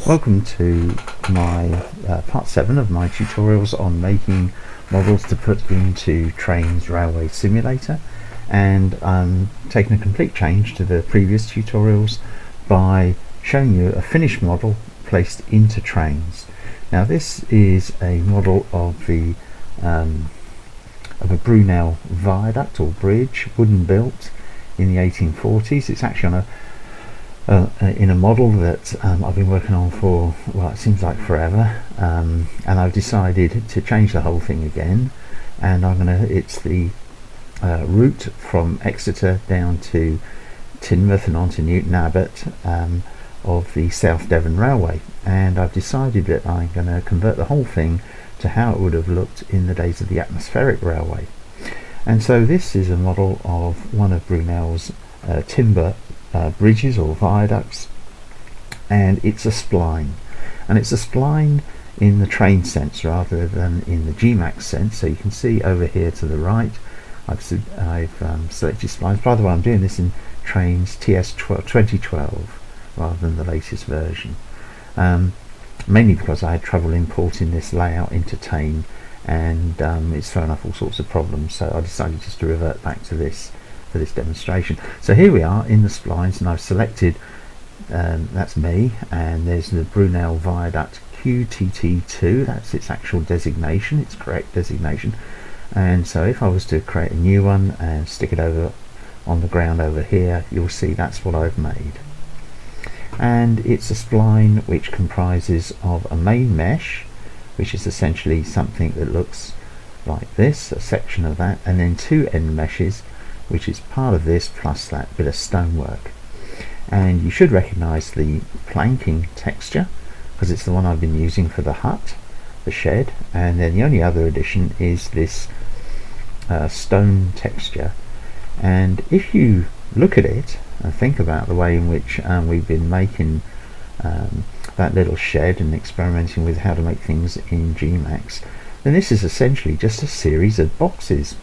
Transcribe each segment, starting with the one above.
Welcome to my part 7 of my tutorials on making models to put into Trainz Railway Simulator, and I'm taking a complete change to the previous tutorials by showing you a finished model placed into Trainz. Now this is a model of a Brunel viaduct or bridge, wooden built in the 1840s. It's actually on in a model that I've been working on for, well, it seems like forever, and I've decided to change the whole thing again, and it's the route from Exeter down to Teignmouth and on to Newton Abbot of the South Devon Railway, and I've decided that I'm going to convert the whole thing to how it would have looked in the days of the atmospheric railway. And so this is a model of one of Brunel's timber bridges or viaducts, and it's a spline, and it's a spline in the Trainz sense rather than in the Gmax sense. So you can see over here to the right I've selected splines. By the way, I'm doing this in Trainz TS 2012 rather than the latest version, mainly because I had trouble importing this layout into Tame, and it's thrown up all sorts of problems, so I decided just to revert back to this for this demonstration. So here we are in the splines, and I've selected, that's me, and there's the Brunel Viaduct QTT2, that's its actual designation, its correct designation. And so if I was to create a new one and stick it over on the ground over here, you'll see that's what I've made. And it's a spline which comprises of a main mesh, which is essentially something that looks like this, a section of that, and then two end meshes, which is part of this plus that bit of stonework. And you should recognize the planking texture because it's the one I've been using for the hut, the shed, and then the only other addition is this stone texture. And if you look at it and think about the way in which we've been making that little shed and experimenting with how to make things in Gmax, then this is essentially just a series of boxes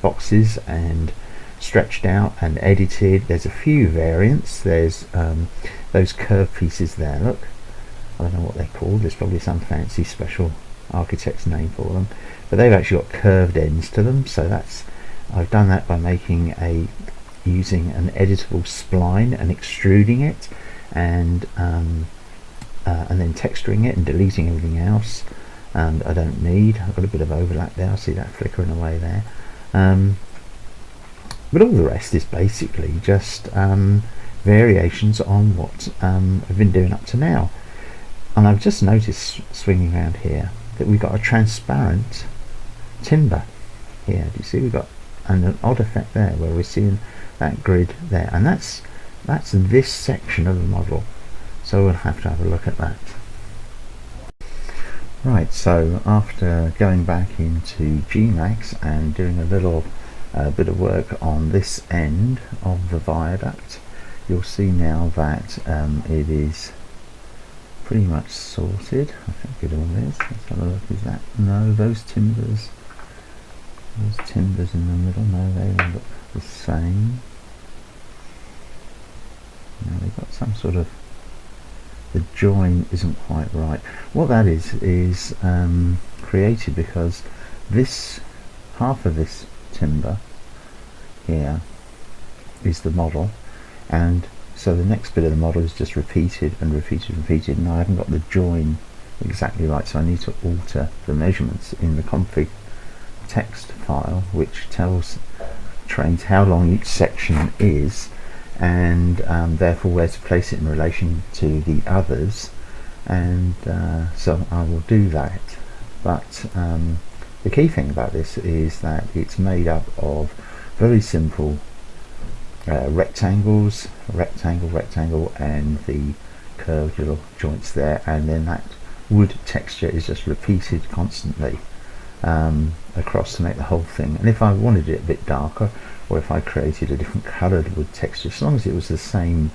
and stretched out and edited. There's a few variants. There's those curved pieces there, look, I don't know what they're called, there's probably some fancy special architect's name for them, but they've actually got curved ends to them. So I've done that by using an editable spline and extruding it, and then texturing it and deleting everything else I don't need. I've got a bit of overlap there, I see that flickering away there, but all the rest is basically just variations on what I've been doing up to now. And I've just noticed, swinging around here, that we've got a transparent timber here. Do you see we've got an odd effect there where we're seeing that grid there, and that's this section of the model, so we'll have to have a look at that. Right, so after going back into Gmax and doing a little bit of work on this end of the viaduct, you'll see now that it is pretty much sorted. I think it all is. Let's have a look. Is that, no, those timbers in the middle, no, they all look the same. Now they've got some sort of, the join isn't quite right. What that is created because this half of this timber here is the model, and so the next bit of the model is just repeated, and I haven't got the join exactly right, so I need to alter the measurements in the config text file, which tells Trainz how long each section is, and therefore where to place it in relation to the others, and so I will do that. But the key thing about this is that it's made up of very simple rectangles, rectangle, and the curved little joints there, and then that wood texture is just repeated constantly across to make the whole thing. And if I wanted it a bit darker, or if I created a different coloured wood texture, as long as it was the same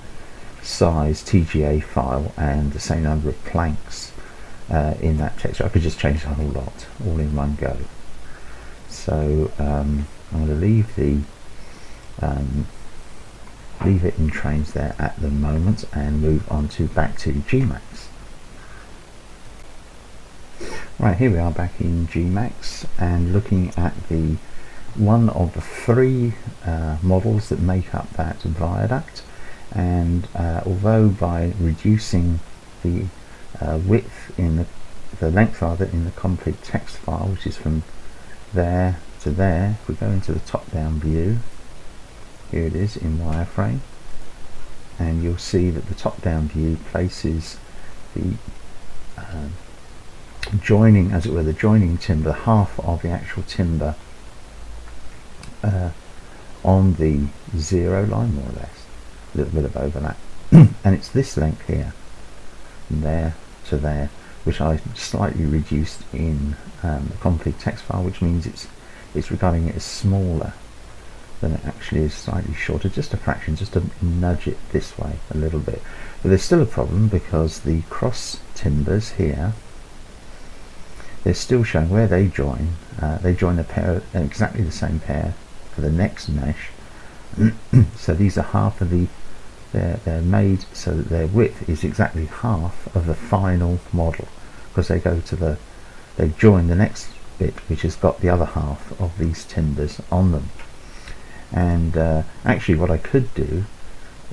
size TGA file and the same number of planks in that texture, I could just change the whole lot all in one go. So I'm going to leave it in Trainz there at the moment and move on back to Gmax. Right, here we are back in Gmax and looking at the one of the three models that make up that viaduct, and although by reducing the width in the length rather in the complete text file, which is from there to there, if we go into the top down view, here it is in wireframe, and you'll see that the top down view places the joining, as it were, the joining timber, half of the actual timber on the zero line, more or less, a little bit of overlap. And it's this length here, from there to there, which I slightly reduced in the complete text file, which means it's regarding it as smaller than it actually is, slightly shorter, just a fraction, just to nudge it this way a little bit. But there's still a problem because the cross timbers here, they're still showing where they join. They join a pair, exactly the same pair for the next mesh. So these are half of the, they're made so that their width is exactly half of the final model, because they go to they join the next bit which has got the other half of these timbers on them. And actually what I could do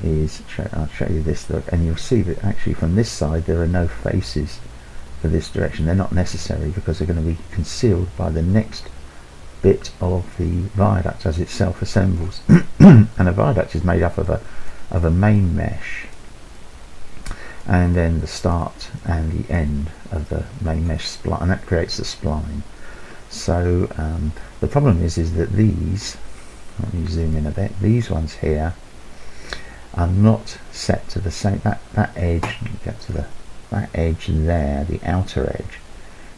is, I'll show you this look, and you'll see that actually from this side there are no faces for this direction. They're not necessary because they're going to be concealed by the next bit of the viaduct as it self-assembles. And a viaduct is made up of a main mesh and then the start and the end of the main mesh spline, and that creates the spline. So the problem is that these, let me zoom in a bit, these ones here are not set to the same, that edge, get to that edge there, the outer edge,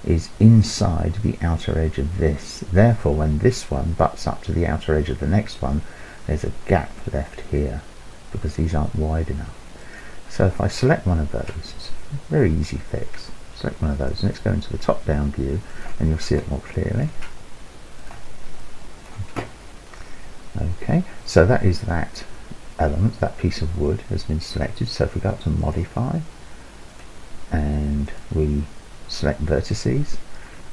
is inside the outer edge of this. Therefore, when this one butts up to the outer edge of the next one, there's a gap left here because these aren't wide enough. So if I select one of those, it's a very easy fix. Select one of those, and let's go into the top down view and you'll see it more clearly. Okay, so that is that element, that piece of wood has been selected. So if we go up to modify and we select vertices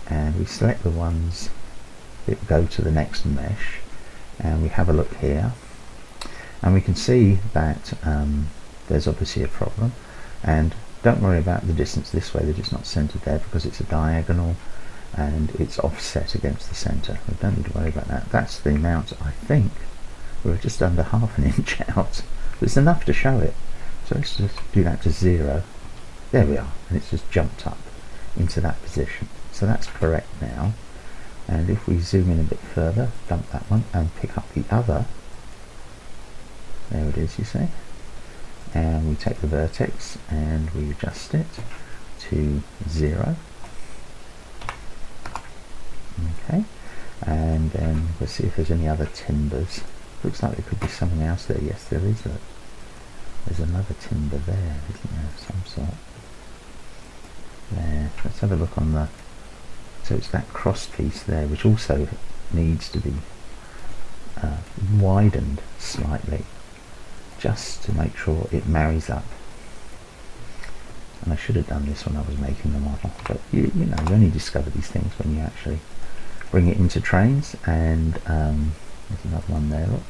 and we select the ones that go to the next mesh, and we have a look here, and we can see that there's obviously a problem. And don't worry about the distance this way, they're just not centered there because it's a diagonal and it's offset against the center. We don't need to worry about that. That's the amount. I think we're just under half an inch out, but it's enough to show it. So let's just do that to 0. There we are, and it's just jumped up into that position. So that's correct now. And if we zoom in a bit further, dump that one and pick up the other, there it is, you see, and we take the vertex and we adjust it to 0. Okay, and then we'll see if there's any other timbers. Looks like there could be something else there. Yes, there is. Look, there's another timber there, isn't there, of some sort. There. Let's have a look on the. So it's that cross piece there, which also needs to be widened slightly, just to make sure it marries up. And I should have done this when I was making the model, but you know, you only discover these things when you actually bring it into Trainz. And there's another one there. Look,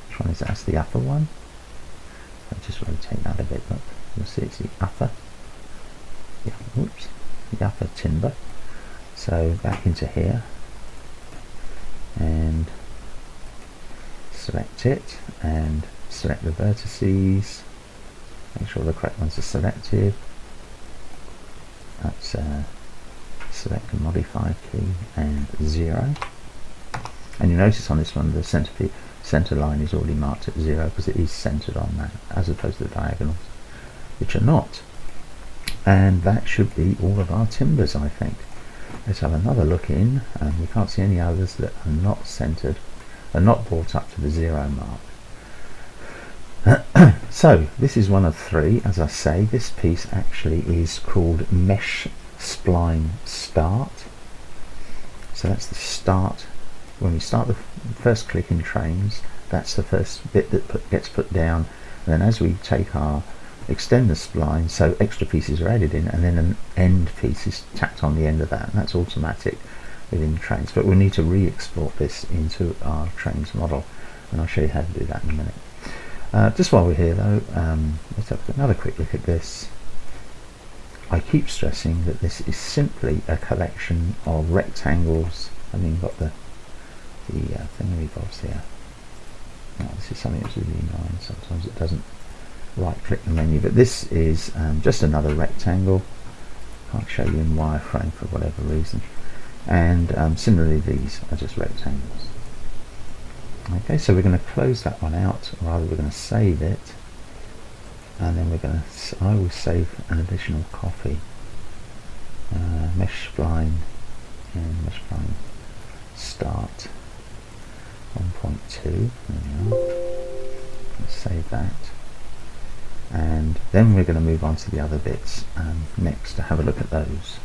which one is that? That's the upper one. I'll just rotate that a bit. Look, you'll see it's the upper. Yeah, oops, the upper timber. So back into here and select it and select the vertices. Make sure the correct ones are selected. That's select the modify key and 0. And you notice on this one the center line is already marked at 0 because it is centered on that, as opposed to the diagonals, which are not. And that should be all of our timbers, I think. Let's have another look in, and we can't see any others that are not centered, are not brought up to the 0 mark. So this is one of 3. As I say, this piece actually is called Mesh Spline Start. So that's the start. When we start the first click in Trainz, that's the first bit that gets put down, and then as we take our extend the spline so extra pieces are added in, and then an end piece is tacked on the end of that, and that's automatic within Trainz. But we'll need to re-export this into our Trainz model, and I'll show you how to do that in a minute. Just while we're here though, let's have another quick look at this. I keep stressing that this is simply a collection of rectangles. I mean, you've got the thingamabobs here. Now, this is something that's really annoying. Sometimes it doesn't right-click the menu, but this is just another rectangle. Can't show you in wireframe for whatever reason. And similarly, these are just rectangles. Okay, so we're going to close that one out, or rather we're going to save it, and then we're going to, I will save an additional copy. Mesh spline and mesh spline start 1.2. There we are. Let's save that, and then we're going to move on to the other bits next to have a look at those.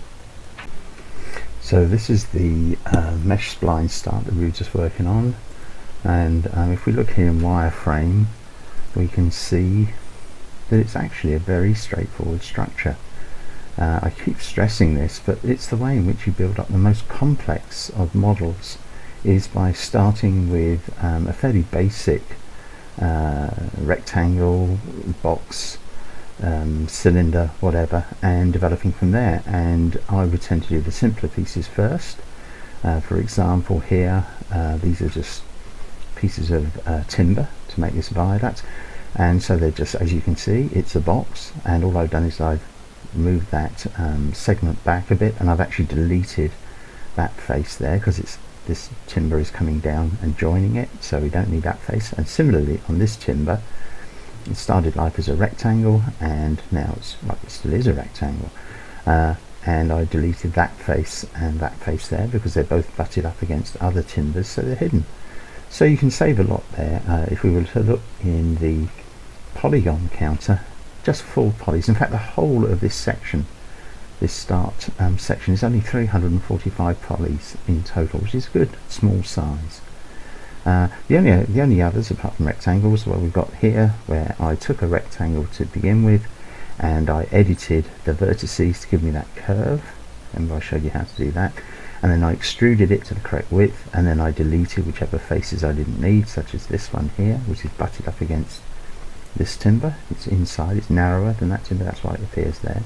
So this is the mesh spline start that we were just working on, and if we look here in wireframe, we can see that it's actually a very straightforward structure. I keep stressing this, but it's the way in which you build up the most complex of models is by starting with a fairly basic rectangle, box, cylinder, whatever, and developing from there. And I would tend to do the simpler pieces first. For example, here these are just pieces of timber to make this viaduct, and so they're just, as you can see, it's a box, and all I've done is I've moved that segment back a bit, and I've actually deleted that face there because it's this timber is coming down and joining it, so we don't need that face. And similarly on this timber, it started life as a rectangle, and now it's, well, it still is a rectangle, and I deleted that face and that face there because they're both butted up against other timbers, so they're hidden. So you can save a lot there. If we were to look in the polygon counter, just 4 polys. In fact, the whole of this section, this start section, is only 345 polys in total, which is a good small size. The only others apart from rectangles, well, we've got here where I took a rectangle to begin with, and I edited the vertices to give me that curve. Remember I showed you how to do that, and then I extruded it to the correct width, and then I deleted whichever faces I didn't need, such as this one here, which is butted up against this timber. It's inside, it's narrower than that timber, that's why it appears there.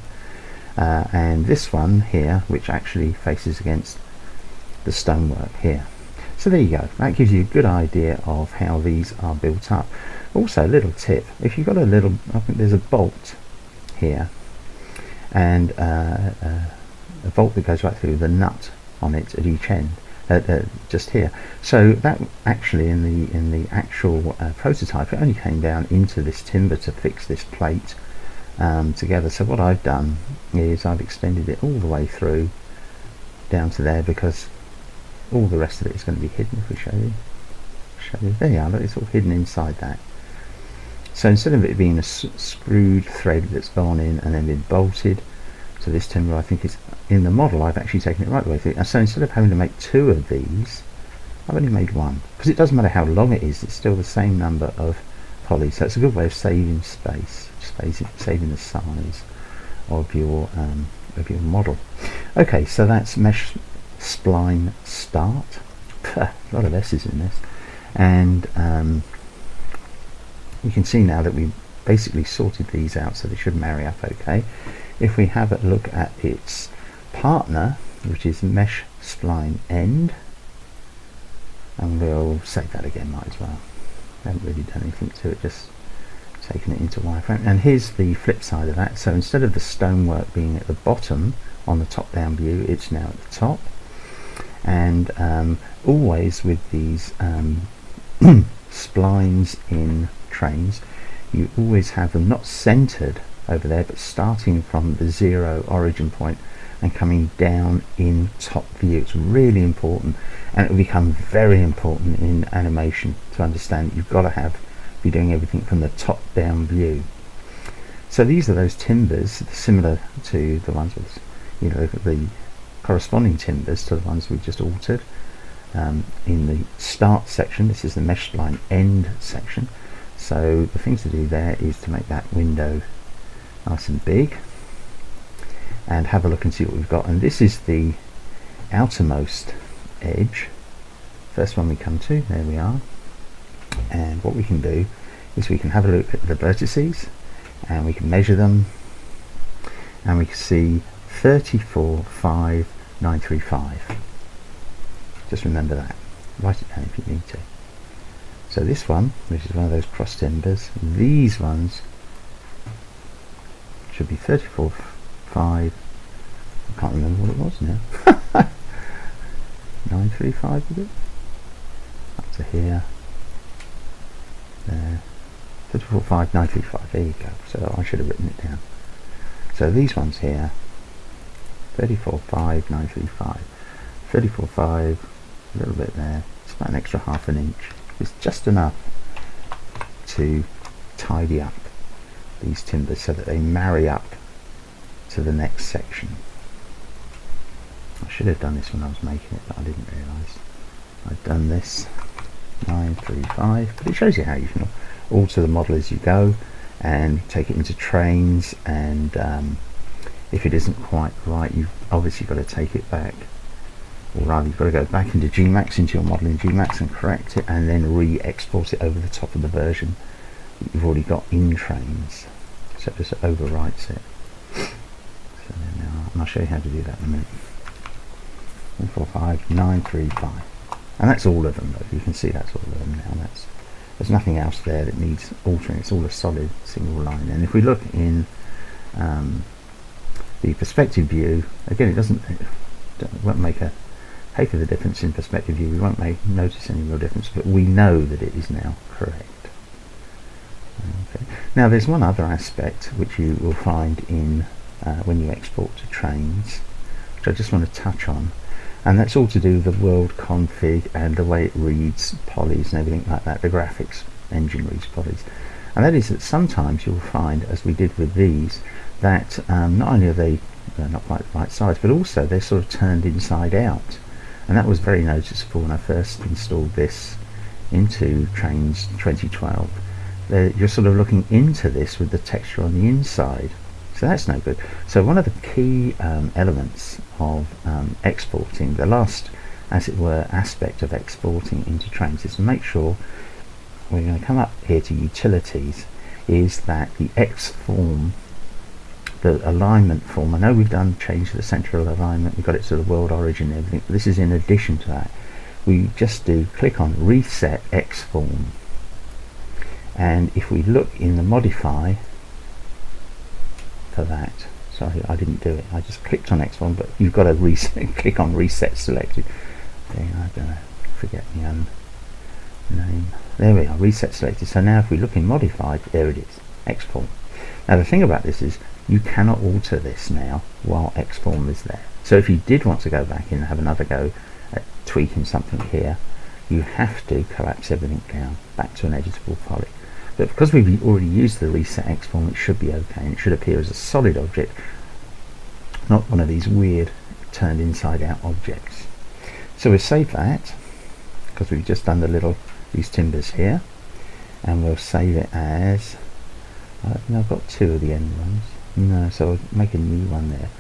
And this one here, which actually faces against the stonework here. So there you go, that gives you a good idea of how these are built up. Also, a little tip, if you've got a little, I think there's a bolt here, and a bolt that goes right through, the nut on it at each end, just here. So that actually in the actual prototype, it only came down into this timber to fix this plate together. So what I've done is I've extended it all the way through down to there, because all the rest of it is going to be hidden. If we show you, there you are, look, it's all hidden inside that. So instead of it being a screwed thread that's gone in and then been bolted to this timber, I think it's in the model I've actually taken it right the way through. And so instead of having to make 2 of these, I've only made 1, because it doesn't matter how long it is, it's still the same number of polys. So it's a good way of saving space, saving the size of your model. Okay, so that's mesh spline start. A lot of S's in this, and you can see now that we've basically sorted these out, so they should marry up okay. If we have a look at its partner, which is mesh spline end, and we'll save that again, might as well. Haven't really done anything to it, just taken it into wireframe. And here's the flip side of that. So instead of the stonework being at the bottom on the top down view, it's now at the top. And always with these splines in Trainz, you always have them not centered over there, but starting from the 0 origin point and coming down in top view. It's really important, and it will become very important in animation to understand that you've got to be doing everything from the top down view. So these are those timbers, similar to the ones with, you know, the corresponding timbers to the ones we've just altered in the start section. This is the mesh spline end section. So the thing to do there is to make that window nice and big, and have a look and see what we've got. And this is the outermost edge, first one we come to. There we are. And what we can do is we can have a look at the vertices, and we can measure them, and we can see 34,5,935. Just remember that, write it down if you need to. So this one, which is one of those cross timbers, these ones should be 34,5, I can't remember what it was now. 935 is it? Up to here, there, 34,5,935, there you go. So I should have written it down. So these ones here, 34,5,935, 34,5, a little bit there, it's about an extra ½ inch. It's just enough to tidy up these timbers so that they marry up to the next section. I should have done this when I was making it, but I didn't realise I'd done this. 935, but it shows you how you can alter the model as you go and take it into Trainz, and if it isn't quite right, you've obviously got to take it back, or rather you've got to go back into Gmax, into your model in Gmax, and correct it, and then re-export it over the top of the version that you've already got in Trainz, so it just overwrites it. So there we are, and I'll show you how to do that in a minute. 145,935, and that's all of them. Though you can see that's all of them now. There's nothing else there that needs altering. It's all a solid single line. And if we look in the perspective view, again, it won't make a heck of a difference in perspective view. We won't notice any real difference, but we know that it is now correct. Okay. Now there's one other aspect which you will find in when you export to Trainz, which I just want to touch on, and that's all to do with the world config and the way it reads polys and everything like that. The graphics engine reads polys, and that is that sometimes you'll find, as we did with these, that not only are they not quite the right size, but also they're sort of turned inside out, and that was very noticeable when I first installed this into Trainz 2012. You're sort of looking into this with the texture on the inside, so that's no good. So one of the key elements of exporting, the last, as it were, aspect of exporting into Trainz, is to make sure, we're going to come up here to utilities, is that the X form, the alignment form, I know we've changed the central alignment, we've got it to the world origin and everything, but this is in addition to that. We just do click on reset X form, and if we look in the modify for that, sorry I didn't do it, I just clicked on X form, but you've got to reset, click on reset selected. Okay, I'm going to forget my own name. There we are, reset selected. So now if we look in modified, there it is, X form. Now the thing about this is you cannot alter this now while X form is there. So if you did want to go back in and have another go at tweaking something here, you have to collapse everything down back to an editable poly. But because we've already used the reset X form, it should be okay, and it should appear as a solid object, not one of these weird turned inside out objects. So we'll save that, because we've just done these timbers here, and we'll save it as, no, I've got two of the end ones, no, so I'll make a new one there.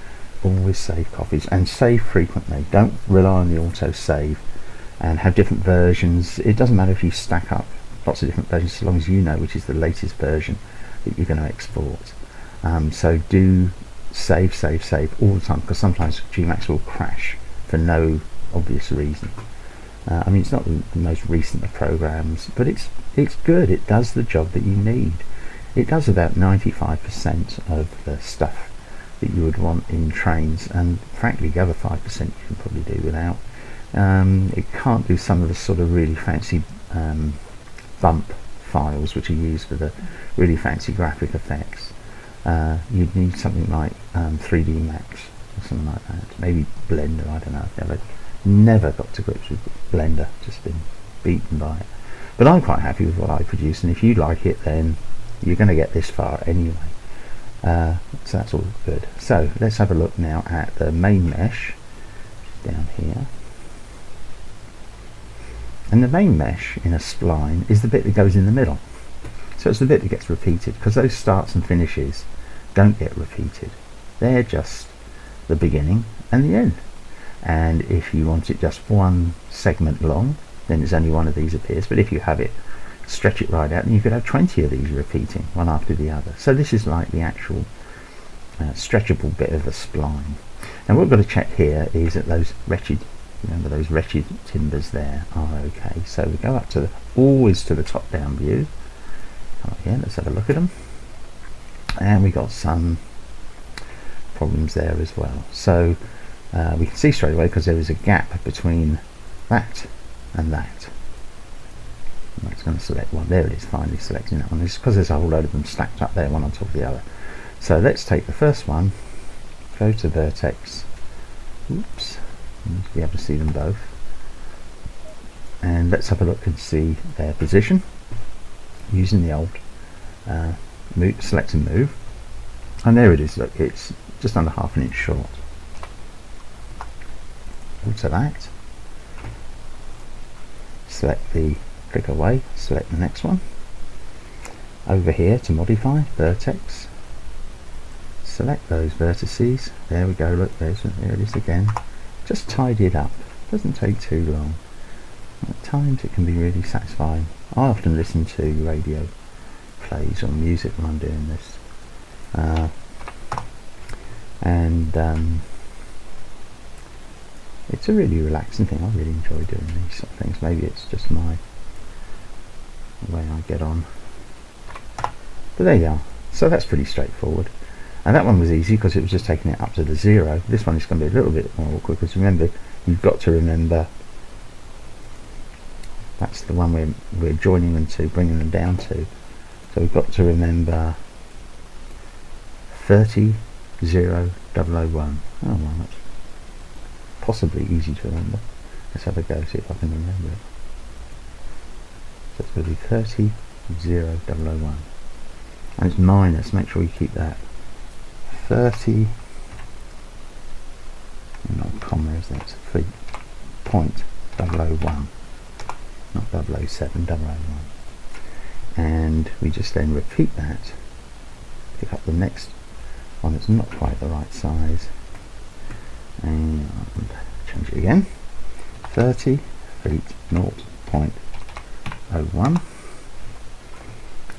Always save copies, and save frequently. Don't rely on the auto save and have different versions. It doesn't matter if you stack up lots of different versions, so long as you know which is the latest version that you're going to export. So do save all the time, because sometimes Gmax will crash for no obvious reason. I mean, it's not the most recent of programs, but it's good. It does the job that you need. It does about 95% of the stuff that you would want in Trainz, and frankly the other 5% you can probably do without. It can't do some of the sort of really fancy bump files which are used for the really fancy graphic effects. You'd need something like 3D Max or something like that, maybe Blender, I don't know. I've never got to grips with Blender, just been beaten by it. But I'm quite happy with what I produce, and if you like it, then you're going to get this far anyway. So that's all good. So let's have a look now at the main mesh down here. And the main mesh in a spline is the bit that goes in the middle. So it's the bit that gets repeated, because those starts and finishes don't get repeated. They're just the beginning and the end. And if you want it just one segment long, then there's only one of these appears. But if you have it, stretch it right out, and you could have 20 of these repeating one after the other. So this is like the actual stretchable bit of the spline. And what we've got to check here is that those wretched, remember those wretched timbers there are okay. So we go up to always to the top down view. Come up here, let's have a look at them. And we got some problems there as well. So we can see straight away because there is a gap between that and that. And that's going to select one. There it is, finally selecting that one. It's because there's a whole load of them stacked up there, one on top of the other. So let's take the first one, go to vertex. Oops, you need to be able to see them both. And let's have a look and see their position using the old select and move. And there it is, look, it's just under ½ an inch short. Go to that, select the, click away, select the next one. Over here to modify, vertex, select those vertices. There we go, look, there it is again. Just tidy it up, doesn't take too long. At times it can be really satisfying. I often listen to radio plays or music when I'm doing this. It's a really relaxing thing. I really enjoy doing these sort of things. Maybe it's just my way I get on. But there you are. So that's pretty straightforward. And that one was easy because it was just taking it up to the 0. This one is going to be a little bit more awkward because remember, you've got to remember that's the one we're joining them to, bringing them down to. So we've got to remember 30, 0, 001. Oh well, that's possibly easy to remember. Let's have a go, see if I can remember it. So it's going to be 30, 0, 001. And it's minus, make sure you keep that. 30, not a comma, is that? It's 3.001, not 007, 001. And we just then repeat that, pick up the next one that's not quite the right size, and change it again. 30 feet 0.01.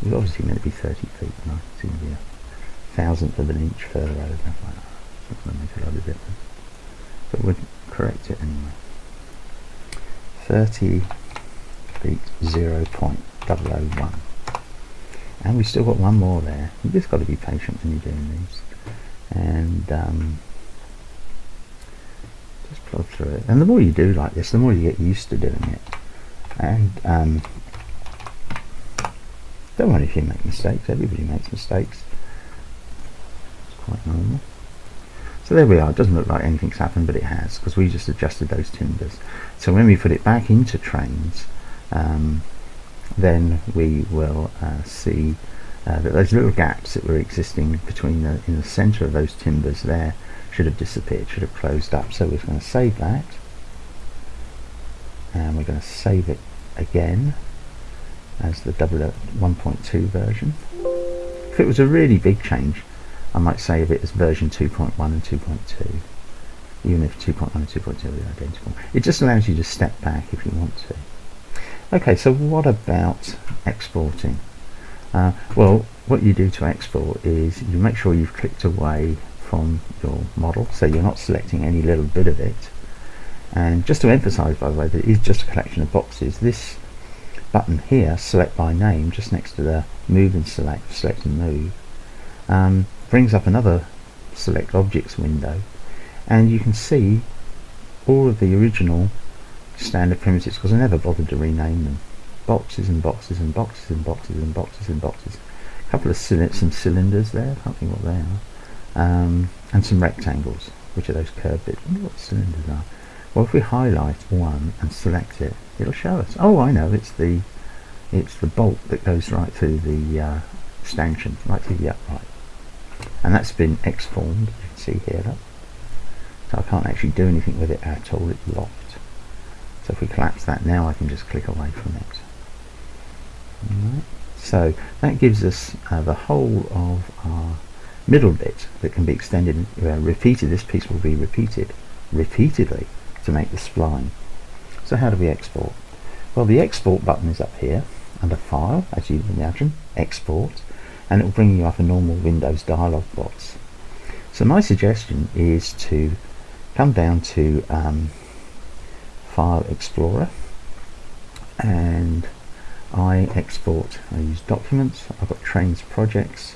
It's obviously meant to be 30 feet, and I seem to be a thousandth of an inch further over. It's not going to make a lot of difference, but we'll correct it anyway. 30 feet 0.001. And we've still got one more there. You've just got to be patient when you're doing these. And just plod through it. And the more you do like this, the more you get used to doing it. And don't worry if you make mistakes. Everybody makes mistakes. It's quite normal. So there we are. It doesn't look like anything's happened, but it has, because we just adjusted those timbers. So when we put it back into Trainz, then we will see that those little gaps that were existing between in the center of those timbers there should have disappeared, should have closed up. So we're going to save that, and we're going to save it again as the 1.2 version. If it was a really big change, I might save it as version 2.1 and 2.2, even if 2.1 and 2.2 are identical. It just allows you to step back if you want to. Okay, so what about exporting? Well, what you do to export is you make sure you've clicked away from your model, so you're not selecting any little bit of it. And just to emphasize, by the way, that it is just a collection of boxes. This button here, select by name, just next to the move and select and move, brings up another select objects window, and you can see all of the original standard primitives, because I never bothered to rename them. Boxes and boxes and boxes and boxes and boxes and boxes. A couple of some cylinders there, I can't think what they are, and some rectangles, which are those curved bits. I wonder what the cylinders are. Well, if we highlight one and select it, it'll show us. Oh, I know, it's the bolt that goes right through the stanchion, right through the upright, and that's been exformed. You can see here, look. So I can't actually do anything with it at all. It's locked. So if we collapse that now, I can just click away from it. Right. So that gives us the whole of our middle bit that can be extended, repeated. This piece will be repeated repeatedly to make the spline. So how do we export? Well, the export button is up here under File, as you'd imagine, Export, and it will bring you up a normal Windows dialog box. So my suggestion is to come down to File Explorer, and I use Documents. I've got Trainz projects,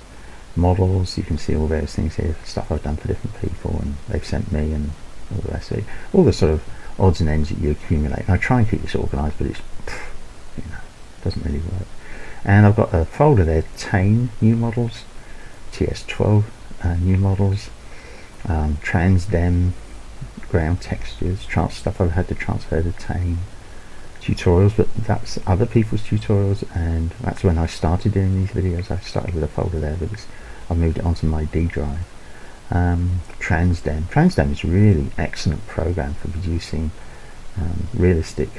models. You can see all various things here, stuff I've done for different people and they've sent me, and all the rest of it. All the sort of odds and ends that you accumulate. And I try and keep this organised, but it's, doesn't really work. And I've got a folder there, TAIN new models, TS12 new models, Transdem ground textures, stuff I've had to transfer to TAIN, tutorials, but that's other people's tutorials, and that's when I started doing these videos. I started with a folder there, but I've moved it onto my D drive. Transdem is a really excellent program for producing realistic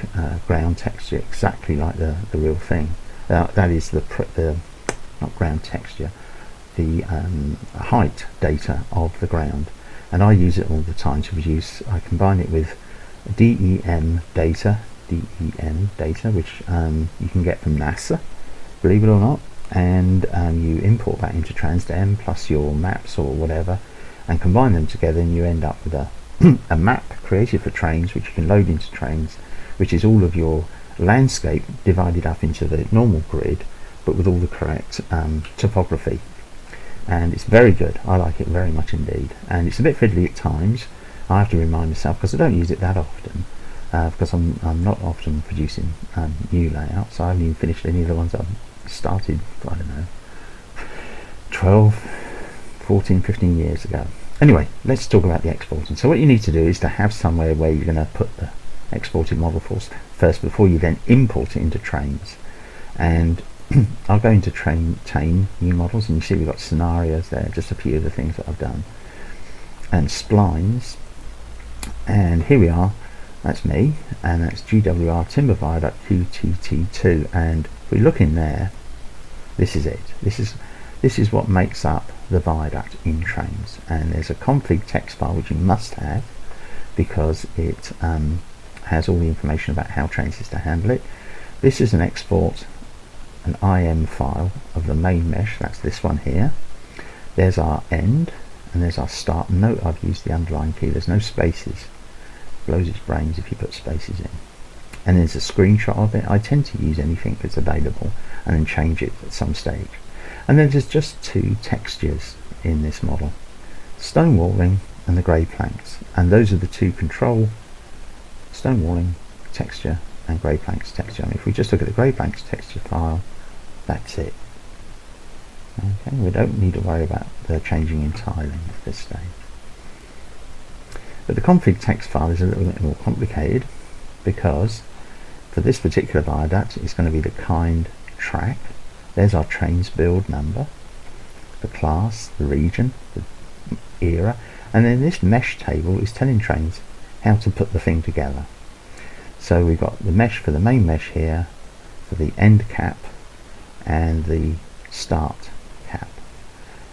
ground texture, exactly like the real thing. That is the not ground texture, the height data of the ground, and I use it all the time to produce. I combine it with DEM data, which you can get from NASA, believe it or not, and you import that into Transdem plus your maps or whatever, and combine them together, and you end up with a map created for Trainz, which you can load into Trainz, which is all of your landscape divided up into the normal grid, but with all the correct topography. And it's very good. I like it very much indeed, and it's a bit fiddly at times. I have to remind myself, because I don't use it that often, because I'm not often producing new layouts. I haven't even finished any of the ones I've started, I don't know, 12, 14, 15 years ago. Anyway, let's talk about the exporting. So what you need to do is to have somewhere where you're going to put the exported model first before you then import it into Trainz. And I'll go into TAIN new models, and you see we've got scenarios there, just a few of the things that I've done, and splines. And here we are, that's me, and that's GWR Timber Viaduct QTT2, and if we look in there, this is it. This is what makes up the viaduct in Trainz, and there's a config text file which you must have, because it has all the information about how Trainz is to handle it. This is an export, an IM file of the main mesh. That's this one here. There's our end, and there's our start. Note I've used the underline key. There's no spaces. Blows its brains if you put spaces in. And there's a screenshot of it. I tend to use anything that's available and then change it at some stage. And then there's just two textures in this model, stone walling and the grey planks, and those are the two control stone walling texture and grey planks texture. And if we just look at the grey planks texture file, that's it. Okay, we don't need to worry about the changing in tiling at this stage. But the config text file is a little bit more complicated, because for this particular viaduct it's going to be the kind track. There's our Trainz build number, the class, the region, the era, and then this mesh table is telling Trainz how to put the thing together. So we've got the mesh for the main mesh here, for the end cap and the start cap,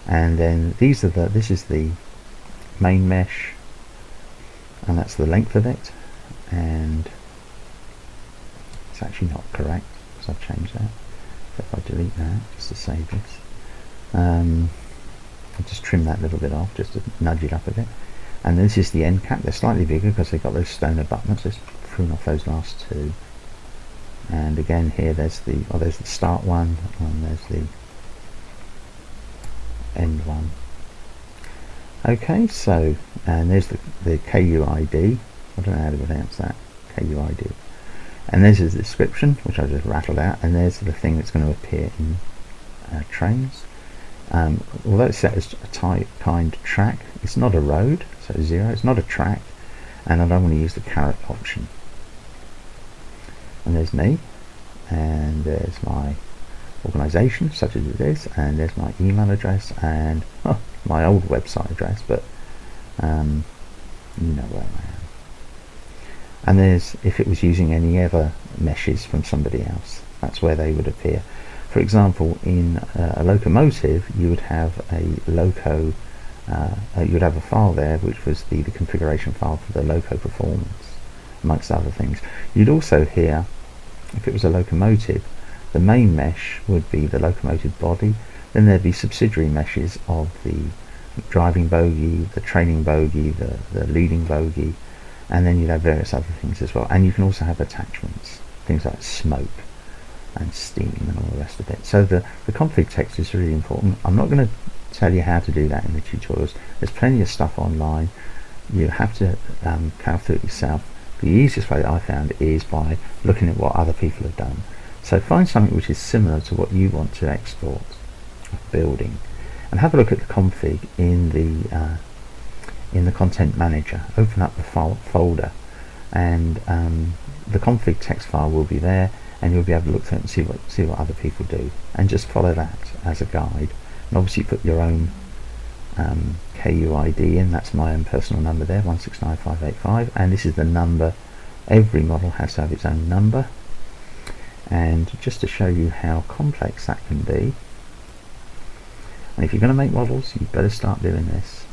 and then this is the main mesh, and that's the length of it, and it's actually not correct because I've changed that. If I delete that just to save this, I'll just trim that little bit off just to nudge it up a bit. And this is the end cap. They're slightly bigger because they've got those stone abutments. Just prune off those last two. And again here there's the start one, and there's the end one. Okay, so, and there's the KUID. I don't know how to pronounce that. KUID. And there's the description, which I just rattled out, and there's the thing that's going to appear in Trainz. Although it's set as a kind track, it's not a road, so 0, it's not a track, and I don't want to use the caret option. And there's me, and there's my organisation, such as it is, and there's my email address, and my old website address, but you know where I am. And there's, if it was using any other meshes from somebody else, that's where they would appear. For example, in a locomotive, you would have a loco, you would have a file there which was the configuration file for the loco performance, amongst other things. You'd also here, if it was a locomotive, the main mesh would be the locomotive body, then there'd be subsidiary meshes of the driving bogie, the training bogie, the leading bogie, and then you'd have various other things as well. And you can also have attachments, things like smoke and steam and all the rest of it. So the config text is really important. I'm not going to tell you how to do that in the tutorials. There's plenty of stuff online. You have to carve through it yourself. The easiest way that I found is by looking at what other people have done. So find something which is similar to what you want to export, building, and have a look at the config in the content manager. Open up the folder, and the config text file will be there, and you'll be able to look at it and see what other people do, and just follow that as a guide. And obviously put your own KUID in. That's my own personal number there, 169585, and this is the number. Every model has to have its own number. And just to show you how complex that can be, and if you're going to make models, you better start doing this.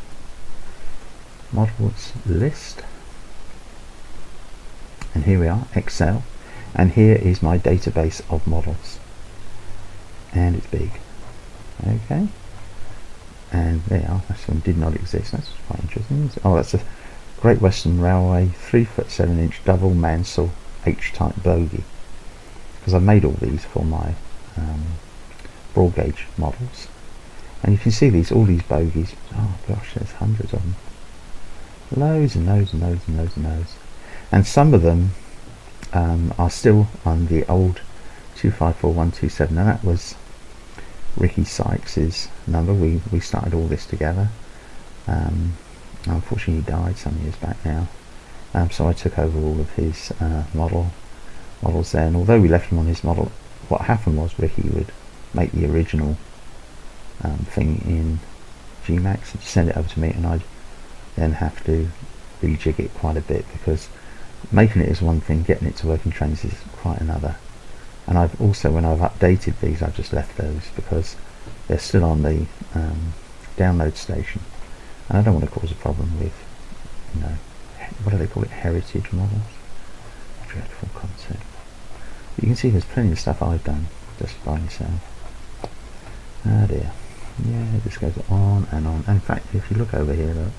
Models list, and here we are, Excel, and here is my database of models, and it's big. Okay, and there, this one did not exist. That's quite interesting. Oh, that's a Great Western Railway 3'7" double Mansell H-type bogie, because I made all these for my broad gauge models. And you can see all these bogies. Oh gosh, there's hundreds of them. Loads and loads and loads and loads and loads. And some of them are still on the old 254127. Now that was Ricky Sykes's number. We started all this together. Unfortunately he died some years back now. So I took over all of his models there. And although we left him on his model, what happened was Ricky would make the original thing in Gmax and send it over to me, and I'd then have to rejig it quite a bit, because making it is one thing, getting it to work in Trainz is quite another. And I've also, when I've updated these, I've just left those because they're still on the download station, and I don't want to cause a problem with, you know, what do they call it, heritage models? Dreadful concept. But you can see there's plenty of stuff I've done just by myself. Oh dear. Yeah, this goes on and on. In fact, if you look over here, look,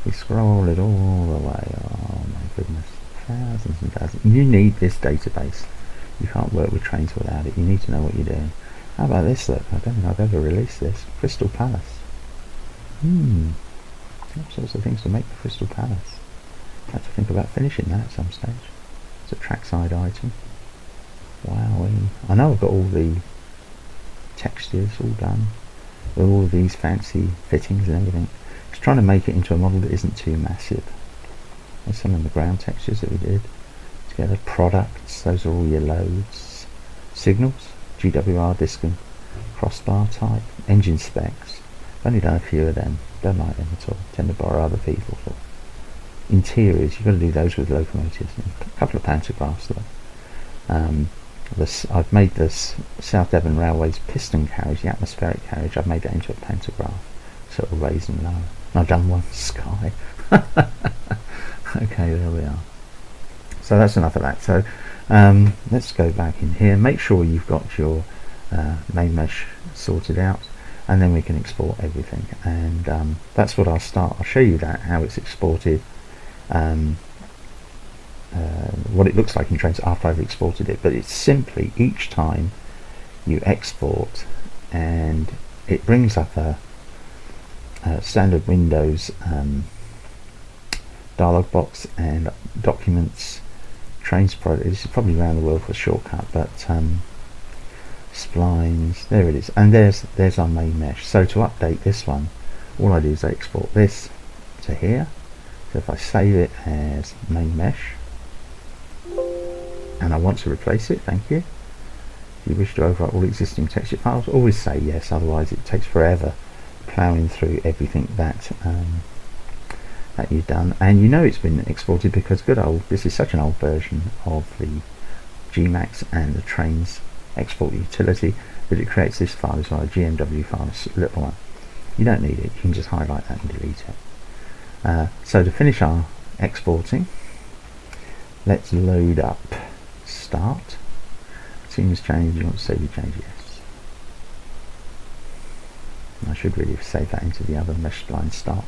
we scroll it all the way. Oh my goodness, thousands and thousands. You need this database. You can't work with Trainz without it. You need to know what you're doing. How about this? Look, I don't think I've ever released this. Crystal Palace. All sorts of things to make the Crystal Palace. I have to think about finishing that at some stage. It's a trackside item. Wow. I know I've got all the textures all done, with all of these fancy fittings and everything. Just trying to make it into a model that isn't too massive. There's some of the ground textures that we did together. Products, those are all your loads. Signals, GWR, disc and crossbar type. Engine specs, I've only done a few of them, don't like them at all, tend to borrow other people. For interiors, you've got to do those with locomotives, and a couple of pantographs though. I've made this South Devon Railway's piston carriage, the atmospheric carriage, I've made that into a pantograph, sort of raised and lower. And I've done one sky. Okay, there we are. So that's enough of that. So let's go back in here. Make sure you've got your main mesh sorted out, and then we can export everything. And that's what I'll start. I'll show you that, how it's exported. What it looks like in Trainz after I've exported it, but it's simply each time you export, and it brings up a standard Windows dialog box and documents, Trainz product. This is probably around the world for a shortcut, but splines, there it is, and there's our main mesh. So to update this one, all I do is I export this to here. So if I save it as main mesh, and I want to replace it, thank you. If you wish to overwrite all existing texture files, always say yes, otherwise it takes forever ploughing through everything that that you've done. And you know it's been exported because this is such an old version of the Gmax and the Trainz export utility but it creates this file as well, a GMW file, a little one. You don't need it, you can just highlight that and delete it. So to finish our exporting, let's load up start. Seems changed, you want to save your change, yes. I should really save that into the other mesh line start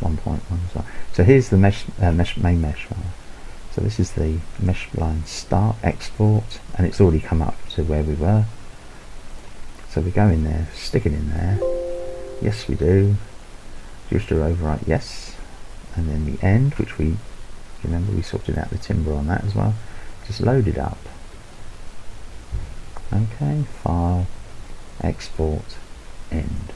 1.1 as well. So here's the main mesh file. So this is the mesh line start export, and it's already come up to where we were. So we go in there, stick it in there. Yes, we do. Just to overwrite yes, and then the end, which we remember we sorted out the timber on that as well. Just load it up. Okay, file, export, end.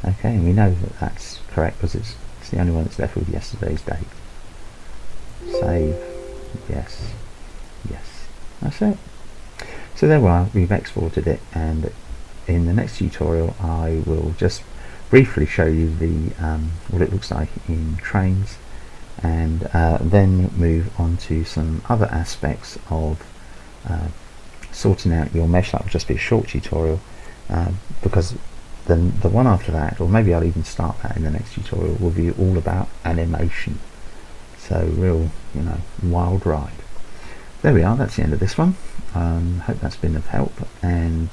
Okay, and we know that that's correct because it's the only one that's left with yesterday's date. Save, yes, yes. That's it. So there we are. We've exported it, and in the next tutorial I will just briefly show you the what it looks like in Trainz, and then move on to some other aspects of sorting out your mesh. That will just be a short tutorial, because then the one after that, or maybe I'll even start that in the next tutorial, will be all about animation. So real, wild ride. There we are, that's the end of this one. Hope that's been of help, and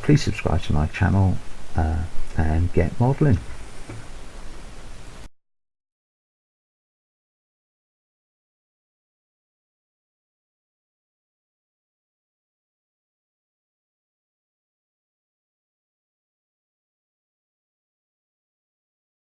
please subscribe to my channel and get modelling.